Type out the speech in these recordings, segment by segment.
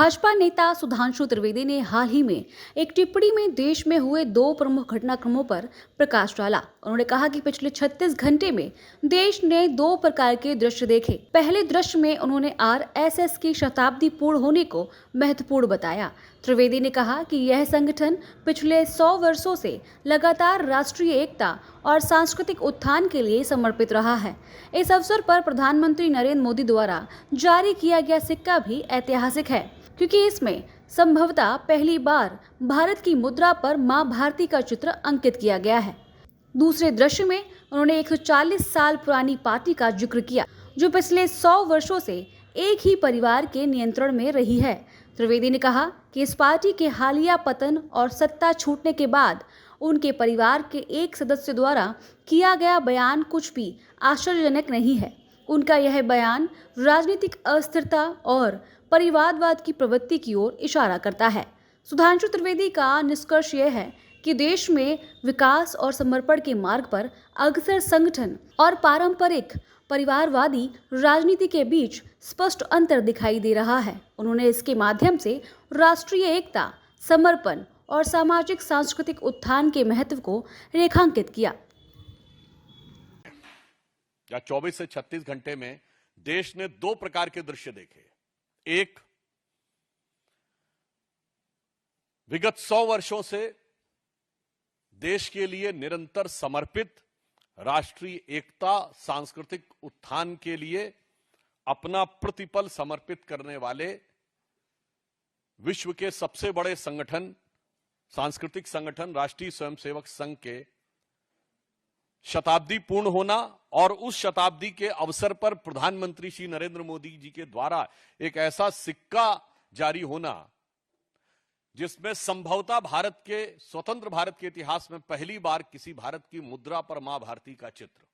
भाजपा नेता सुधांशु त्रिवेदी ने हाल ही में एक टिप्पणी में देश में हुए दो प्रमुख घटनाक्रमों पर प्रकाश डाला। उन्होंने कहा कि पिछले 36 घंटे में देश ने दो प्रकार के दृश्य देखे। पहले दृश्य में उन्होंने आरएसएस की शताब्दी पूर्ण होने को महत्वपूर्ण बताया। त्रिवेदी ने कहा कि यह संगठन पिछले 100 वर्षों से लगातार राष्ट्रीय एकता और सांस्कृतिक उत्थान के लिए समर्पित रहा है। इस अवसर पर प्रधानमंत्री नरेंद्र मोदी द्वारा जारी किया गया सिक्का भी ऐतिहासिक है, क्योंकि इसमें संभवतः पहली बार भारत की मुद्रा पर मां भारती का चित्र अंकित किया गया है। दूसरे दृश्य में उन्होंने 140 साल पुरानी पार्टी का जिक्र किया, जो पिछले 100 वर्षों से एक ही परिवार के नियंत्रण में रही है। त्रिवेदी ने कहा कि इस पार्टी के हालिया पतन और सत्ता छूटने के बाद उनके परिवार के एक सदस्य द्वारा किया गया बयान कुछ भी आश्चर्यजनक नहीं है। उनका यह बयान राजनीतिक अस्थिरता और परिवारवाद की प्रवृत्ति की ओर इशारा करता है। सुधांशु त्रिवेदी का निष्कर्ष यह है कि देश में विकास और समर्पण के मार्ग पर अक्सर संगठन और पारंपरिक परिवारवादी राजनीति के बीच स्पष्ट अंतर दिखाई दे रहा है। उन्होंने इसके माध्यम से राष्ट्रीय एकता, समर्पण और सामाजिक सांस्कृतिक उत्थान के महत्व को रेखांकित किया। या 24 से 36 घंटे में देश ने दो प्रकार के दृश्य देखे। एक, विगत 100 वर्षों से देश के लिए निरंतर समर्पित, राष्ट्रीय एकता, सांस्कृतिक उत्थान के लिए अपना प्रतिपल समर्पित करने वाले विश्व के सबसे बड़े संगठन, सांस्कृतिक संगठन राष्ट्रीय स्वयंसेवक संघ के शताब्दी पूर्ण होना और उस शताब्दी के अवसर पर प्रधानमंत्री श्री नरेंद्र मोदी जी के द्वारा एक ऐसा सिक्का जारी होना जिसमें संभवतः भारत के स्वतंत्र भारत के इतिहास में पहली बार किसी भारत की मुद्रा पर मां भारती का चित्र।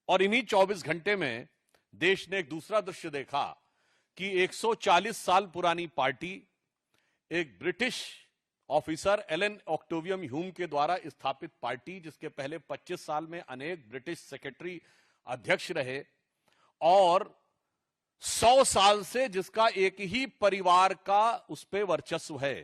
और इन्हीं 24 घंटे में देश ने एक दूसरा दृश्य देखा कि 140 साल पुरानी पार्टी, एक ब्रिटिश ऑफिसर एलन ऑक्टेवियम ह्यूम के द्वारा स्थापित पार्टी, जिसके पहले 25 साल में अनेक ब्रिटिश सेक्रेटरी अध्यक्ष रहे और 100 साल से जिसका एक ही परिवार का उस पे वर्चस्व है।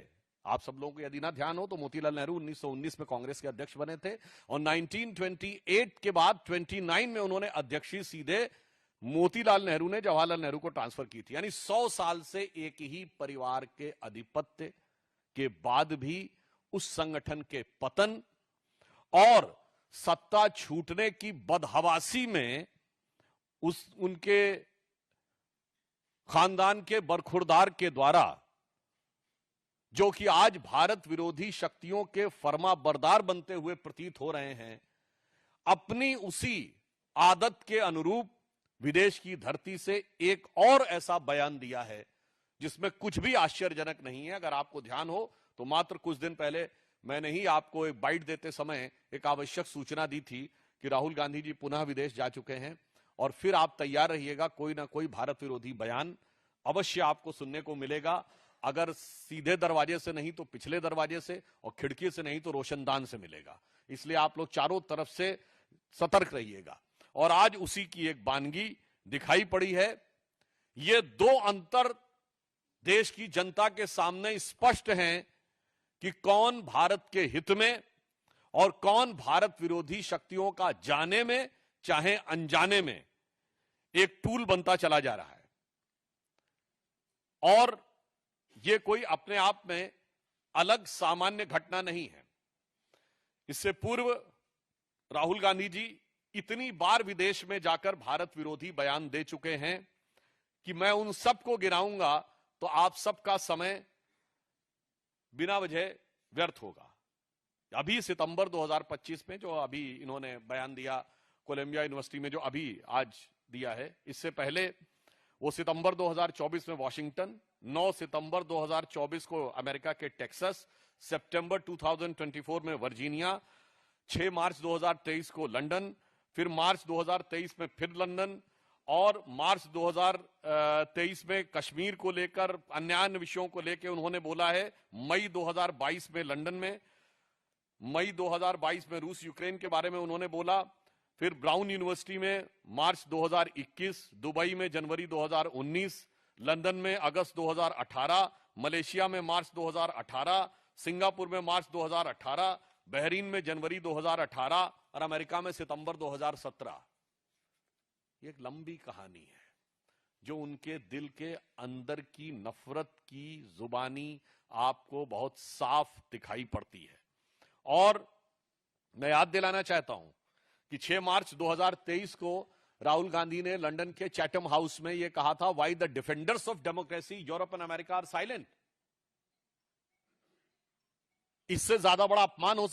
आप सब लोगों को यदि ना ध्यान हो तो मोतीलाल नेहरू 1919 में कांग्रेस के अध्यक्ष बने थे और 1928 के बाद 29 में उन्होंने अध्यक्षी सीधे मोतीलाल नेहरू ने जवाहरलाल नेहरू को ट्रांसफर की थी। यानी 100 साल से एक ही परिवार के आधिपत्य के बाद भी उस संगठन के पतन और सत्ता छूटने की बदहवासी में उनके खानदान के बरखुरदार के द्वारा, जो कि आज भारत विरोधी शक्तियों के फर्माबरदार बनते हुए प्रतीत हो रहे हैं, अपनी उसी आदत के अनुरूप विदेश की धरती से एक और ऐसा बयान दिया है जिसमें कुछ भी आश्चर्यजनक नहीं है। अगर आपको ध्यान हो तो मात्र कुछ दिन पहले मैंने ही आपको एक बाइट देते समय एक आवश्यक सूचना दी थी कि राहुल गांधी जी पुनः विदेश जा चुके हैं और फिर आप तैयार रहिएगा, कोई ना कोई भारत विरोधी बयान अवश्य आपको सुनने को मिलेगा। अगर सीधे दरवाजे से नहीं तो पिछले दरवाजे से और खिड़की से नहीं तो रोशनदान से मिलेगा। इसलिए आप लोग चारों तरफ से सतर्क रहिएगा। और आज उसी की एक बानगी दिखाई पड़ी है। ये दो अंतर देश की जनता के सामने स्पष्ट हैं कि कौन भारत के हित में और कौन भारत विरोधी शक्तियों का जाने में चाहे अनजाने में एक टूल बनता चला जा रहा है। और यह कोई अपने आप में अलग सामान्य घटना नहीं है। इससे पूर्व राहुल गांधी जी इतनी बार विदेश में जाकर भारत विरोधी बयान दे चुके हैं कि मैं उन सबको गिनाऊंगा तो आप सबका समय बिना वजह व्यर्थ होगा। अभी सितंबर 2025 में जो अभी इन्होंने बयान दिया कोलंबिया यूनिवर्सिटी में, जो अभी आज दिया है, इससे पहले वो सितंबर 2024 में वॉशिंगटन, 9 सितंबर 2024 को अमेरिका के टेक्सास, सितंबर 2024 में वर्जीनिया, 6 मार्च 2023 को लंदन, फिर मार्च 2023 में फिर लंदन और मार्च 2023 में कश्मीर को लेकर अन्य विषयों को लेकर उन्होंने बोला है। मई 2022 में लंदन में, मई 2022 में रूस यूक्रेन के बारे में उन्होंने बोला, फिर ब्राउन यूनिवर्सिटी में मार्च 2021, दुबई में जनवरी 2019, लंदन में अगस्त 2018, मलेशिया में मार्च 2018, सिंगापुर में मार्च 2018, बहरीन में जनवरी 2018 और अमेरिका में सितंबर 2017। ये एक लंबी कहानी है जो उनके दिल के अंदर की नफरत की जुबानी आपको बहुत साफ दिखाई पड़ती है। और मैं याद दिलाना चाहता हूं कि 6 मार्च 2023 को राहुल गांधी ने लंदन के चैटम हाउस में यह कहा था, why the defenders of democracy Europe and America are silent. इससे ज्यादा बड़ा अपमान हो